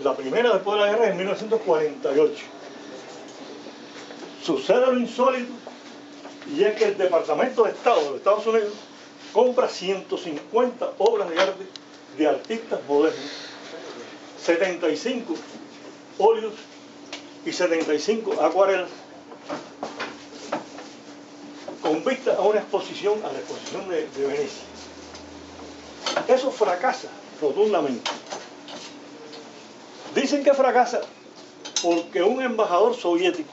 La primera después de la guerra es en 1948. Sucede lo insólito, y es que el Departamento de Estado de los Estados Unidos compra 150 obras de arte de artistas modernos, 75 óleos y 75 acuarelas, con vista a una exposición, a la exposición de Venecia. Eso fracasa rotundamente. Dicen que fracasa porque un embajador soviético,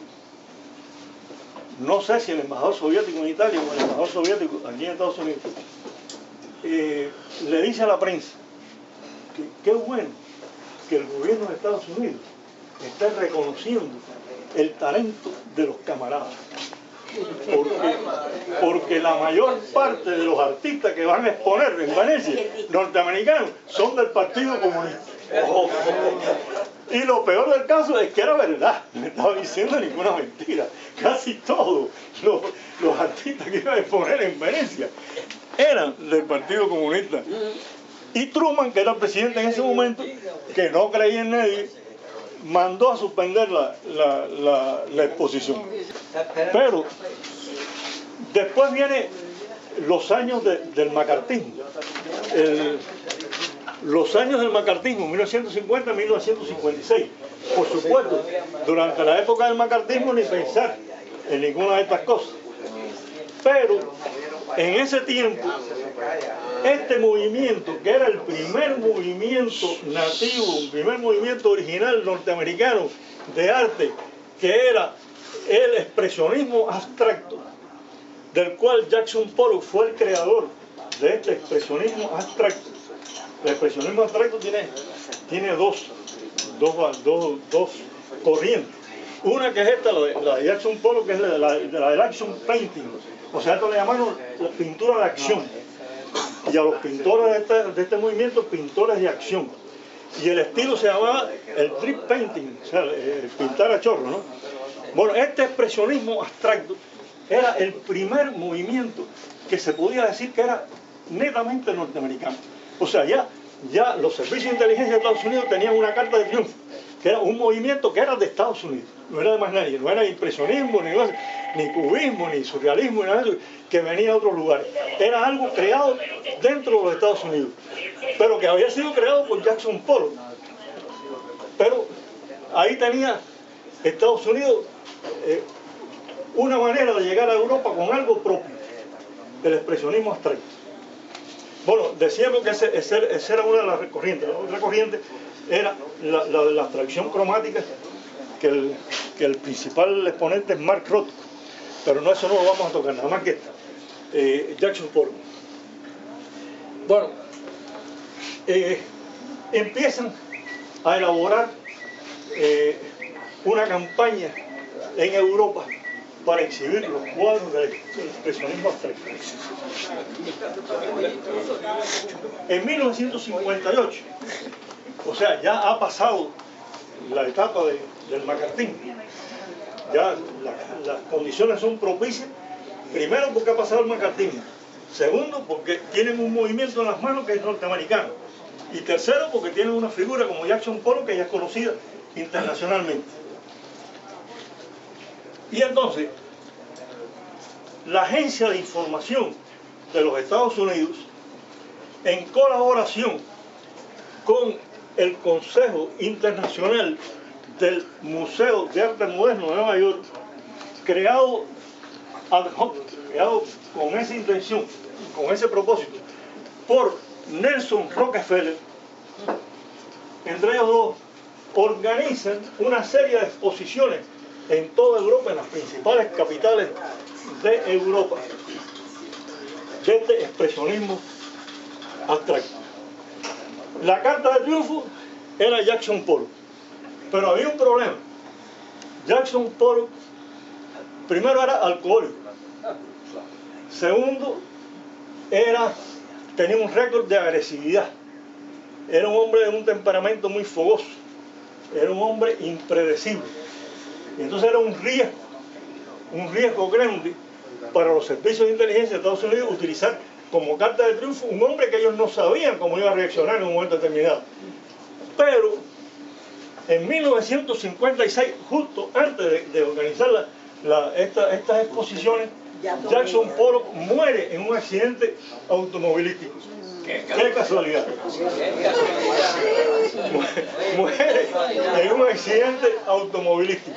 no sé si el embajador soviético en Italia o el embajador soviético aquí en Estados Unidos, le dice a la prensa que qué bueno que el gobierno de Estados Unidos esté reconociendo el talento de los camaradas. Porque la mayor parte de los artistas que van a exponer en Venecia, norteamericanos, son del Partido Comunista. Y lo peor del caso es que era verdad, no estaba diciendo ninguna mentira. Casi todos los artistas que iban a exponer en Venecia eran del Partido Comunista. Y Truman, que era el presidente en ese momento, que no creía en nadie, mandó a suspender la exposición. Pero después vienen los años del macartismo. Los años del macartismo, 1950-1956. Por supuesto, durante la época del macartismo ni pensar en ninguna de estas cosas. Pero en ese tiempo, este movimiento, que era el primer movimiento nativo, el primer movimiento original norteamericano de arte, que era el expresionismo abstracto, del cual Jackson Pollock fue el creador de este expresionismo abstracto. El expresionismo abstracto tiene dos corrientes. Una que es esta, la de Jackson Pollock, que es la del action painting. O sea, esto le llamaron la pintura de acción. Y a los pintores de este movimiento, pintores de acción. Y el estilo se llamaba el drip painting, o sea, el pintar a chorro, ¿no? Bueno, este expresionismo abstracto era el primer movimiento que se podía decir que era netamente norteamericano. O sea, ya los servicios de inteligencia de Estados Unidos tenían una carta de triunfo, que era un movimiento que era de Estados Unidos, no era de más nadie, no era impresionismo, ni cubismo, ni surrealismo, ni nada de eso, que venía de otros lugares. Era algo creado dentro de los Estados Unidos, pero que había sido creado por Jackson Pollock. Pero ahí tenía Estados Unidos una manera de llegar a Europa con algo propio, el expresionismo abstracto. Bueno, decíamos que esa era una de las corrientes. La otra corriente era la de la abstracción cromática, que el principal exponente es Mark Rothko, pero eso no lo vamos a tocar, nada más que Jackson Pollock. Bueno, empiezan a elaborar una campaña en Europa para exhibir los cuadros del expresionismo abstracto. En 1958, o sea, ya ha pasado la etapa del macartismo, ya las condiciones son propicias, primero porque ha pasado el macartismo, segundo porque tienen un movimiento en las manos que es norteamericano, y tercero porque tienen una figura como Jackson Pollock que ya es conocida internacionalmente. Y entonces, la Agencia de Información de los Estados Unidos, en colaboración con el Consejo Internacional del Museo de Arte Moderno de Nueva York, creado ad hoc, creado con esa intención, con ese propósito, por Nelson Rockefeller, entre ellos dos, organizan una serie de exposiciones en toda Europa, en las principales capitales de Europa, de este expresionismo abstracto. La carta de triunfo era Jackson Pollock, pero había un problema. Jackson Pollock, primero, era alcohólico, segundo, tenía un récord de agresividad, era un hombre de un temperamento muy fogoso, era un hombre impredecible. Y entonces era un riesgo grande para los servicios de inteligencia de Estados Unidos utilizar como carta de triunfo un hombre que ellos no sabían cómo iba a reaccionar en un momento determinado. Pero En 1956, justo antes de organizar estas exposiciones, Jackson Pollock muere en un accidente automovilístico. ¡Qué casualidad! Muere en un accidente automovilístico.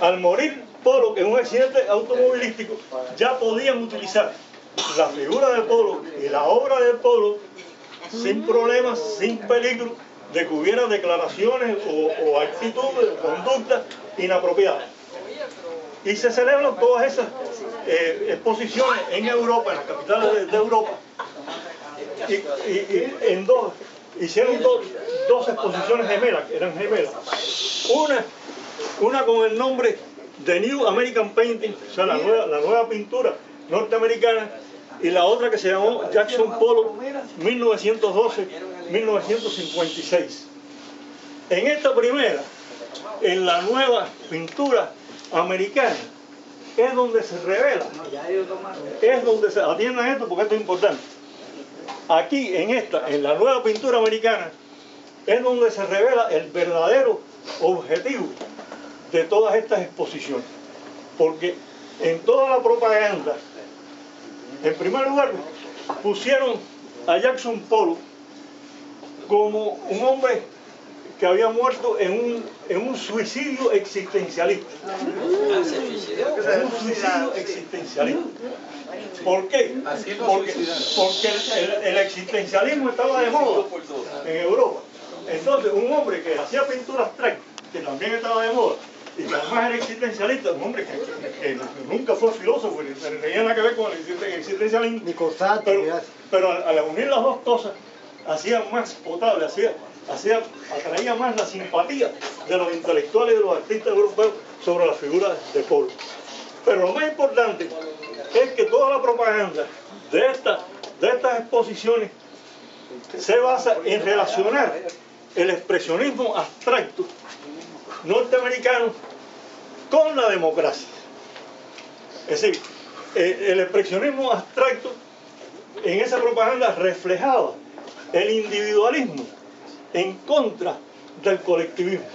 Al morir Pollock en un accidente automovilístico, ya podían utilizar la figura de Pollock y la obra de Pollock sin problemas, sin peligro de que hubiera declaraciones o actitudes o conductas inapropiadas. Y se celebran todas esas exposiciones en Europa, en las capitales de Europa. Y hicieron dos exposiciones gemelas, que eran gemelas. Una con el nombre The New American Painting, o sea, la nueva pintura norteamericana, y la otra que se llamó Jackson Pollock 1912-1956. En esta primera, en la nueva pintura americana, es donde se revela, atiendan esto porque esto es importante. Aquí, en la nueva pintura americana, es donde se revela el verdadero objetivo de todas estas exposiciones. Porque en toda la propaganda, en primer lugar, pusieron a Jackson Pollock como un hombre que había muerto en un suicidio existencialista. Un suicidio existencialista. ¿Por qué? Porque el existencialismo estaba de moda en Europa. Entonces, un hombre que hacía pintura abstracta, que también estaba de moda, y que además era existencialista, un hombre que nunca fue filósofo, ni tenía nada que ver con el existencialismo, pero al unir las dos cosas, hacía más potable, atraía más la simpatía de los intelectuales y de los artistas europeos sobre la figura de Pollock. Pero lo más importante es que toda la propaganda de estas exposiciones se basa en relacionar el expresionismo abstracto norteamericano con la democracia. Es decir, el expresionismo abstracto en esa propaganda reflejaba el individualismo en contra del colectivismo.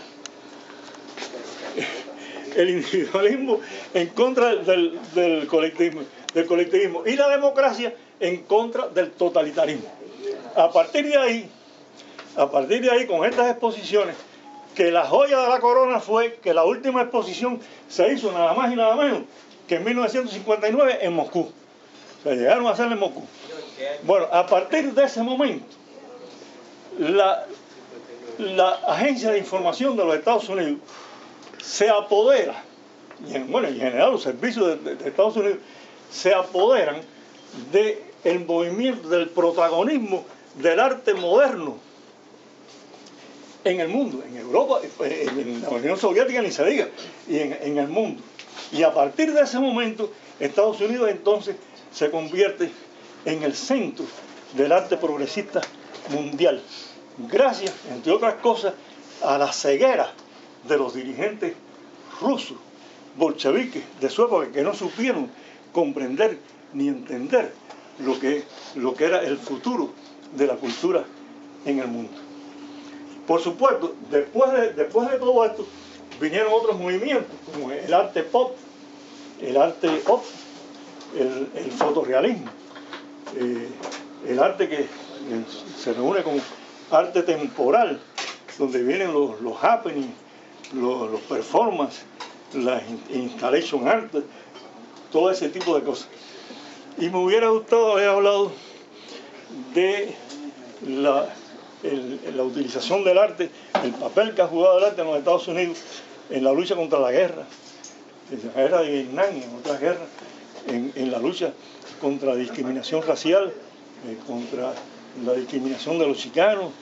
El individualismo en contra del colectivismo y la democracia en contra del totalitarismo. A partir de ahí, con estas exposiciones, que la joya de la corona fue que la última exposición se hizo nada más y nada menos que en 1959 en Moscú. O sea, llegaron a hacerla en Moscú. Bueno, a partir de ese momento, la Agencia de Información de los Estados Unidos se apodera, y en general los servicios de Estados Unidos se apoderan del movimiento, del protagonismo del arte moderno en el mundo, en Europa, en la Unión Soviética ni se diga, y en el mundo. Y a partir de ese momento, Estados Unidos entonces se convierte en el centro del arte progresista mundial, gracias, entre otras cosas, a la ceguera de los dirigentes rusos, bolcheviques de su época, que no supieron comprender ni entender lo que era el futuro de la cultura en el mundo. Por supuesto, después de todo esto, vinieron otros movimientos, como el arte pop, el fotorrealismo, el arte que se reúne como arte temporal, donde vienen los happenings, los performances, las installation art, todo ese tipo de cosas. Y me hubiera gustado haber hablado de la utilización del arte, el papel que ha jugado el arte en los Estados Unidos en la lucha contra la guerra, en la guerra de Vietnam y en otras guerras, en la lucha contra la discriminación racial, contra la discriminación de los chicanos,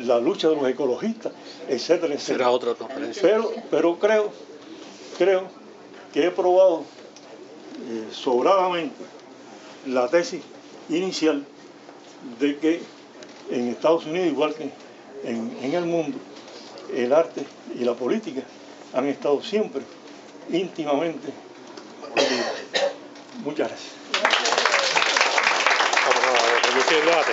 la lucha de los ecologistas, etcétera, etcétera. Será otra conferencia. Pero creo que he probado sobradamente la tesis inicial de que en Estados Unidos, igual que en el mundo, el arte y la política han estado siempre íntimamente unidos. Muchas gracias. Vamos a reducir el debate.